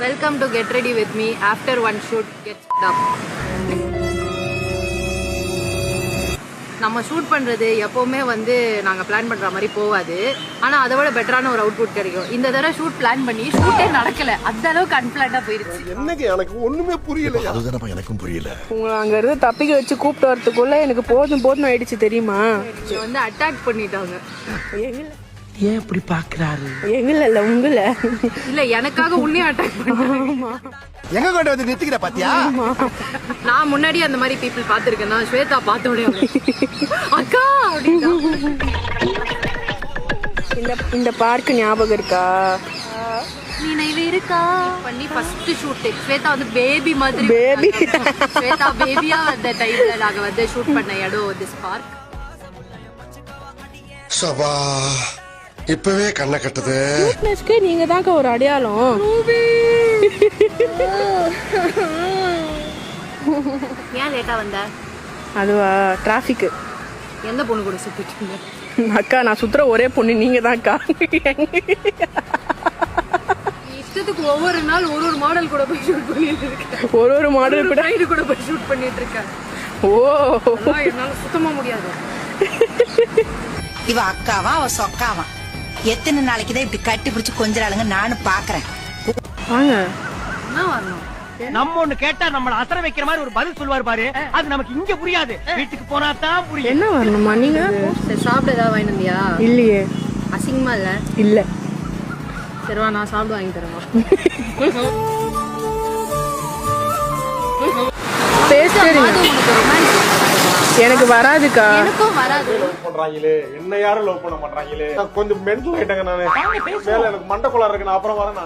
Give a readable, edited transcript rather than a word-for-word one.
Welcome to Get Ready With Me. After one shoot, get up. நம்ம shoot பண்ணுறது எப்போவுமே நாங்கள் பிளான் பண்ணுற மாதிரி போகாது. ஆனால் அதை விட பெட்டரான ஒரு அவுட்புட் கிடைக்கும். இந்த தடவை ஷூட் பிளான் பண்ணி ஷூட்டே நடக்கலை. அந்த அளவுக்கு அன்பிளான்டாக போயிருச்சு. என்னங்க எனக்கு ஒன்றுமே புரியல. அதுதானப்பா எனக்கும் புரியல. உங்களை அங்கேருந்து தப்பிக்க வச்சு கூப்பிட்டு வரதுக்குள்ள எனக்கு போதும் ஆயிடுச்சு தெரியுமா? அட்டாக் பண்ணிட்டாங்க. ஏன் இப்படி பாக்குறாரு? எங்கள உங்கள இல்ல எனக்காக உன்னே அட்டாக் பண்ணாங்க. எங்க கொண்டு வந்து நிறுத்திக்கிற பாத்தியா? நான் முன்னாடி அந்த மாதிரி பீப்புள் பாத்துருக்கேன். நான் ஸ்வேதா பார்த்தோட அக்கா இந்த பார்க் ஞாபகம் இருக்கா? நினைவு இருக்கா பண்ணி ஃபர்ஸ்ட் ஷூட் ஸ்வேதா பேபி மாதிரி ஸ்வேதா பேபியா வந்த டைம்ல நாங்க ஷூட் பண்ண இடம் திஸ் பார்க். சபா இப்பவே கண்ணை கட்டுது. கியூட்னஸ்க்கு நீங்க தாங்க ஒரு அடையாளம். ஏன் லேட்டா வந்த? அதுவா டிராபிக். எந்த பொண்ணு கூட சுத்திட்டு? அக்கா நான் சுத்துற ஒரே பொண்ணு நீங்க தான் அக்கா. இஷ்டத்துக்கு ஒவ்வொரு நாள் ஒரு மாடல் கூட போய் ஷூட் பண்ணிட்டு இருக்கேன். ஒரு மாடல் கூட ரைடு கூட போய் ஷூட் பண்ணிட்டு இருக்கேன். ஓ என்னால சுத்தமா முடியாது. இவ அக்காவா அவ சொக்காவா? எத்தனை நாளைக்குதான் இப்படி கட்டி பிடிச்சு கொஞ்சாளுங்க நானும் பாக்குறேன். வாங்க. என்ன வரணும்? நம்ம ஒண்ணு கேட்டா நம்மள அசர வைக்கிற மாதிரி ஒரு பதில் சொல்லுவாரு பாரு. அது நமக்கு இங்க புரியாது, வீட்டுக்கு போனா தான் புரியும். என்ன வரணுமா? நீங்க சாப்பிட ஏதாவது வாங்கி வந்தியா? இல்லையே. அசிங்கமா இல்ல? இல்ல. சரிவா நான் சாப்பிட வாங்கி தரமா? எனக்கு வராதுக்கா. எனக்கும் வராது. பண்றாங்களே என்ன யாரும் லவ் பண்ண மாட்டாங்களே. கொஞ்சம் மென்டல் ஆயிட்டாங்க. நானு மேல எனக்கு மண்டை குளம் இருக்கு. நான் அப்புறம் வரேன்.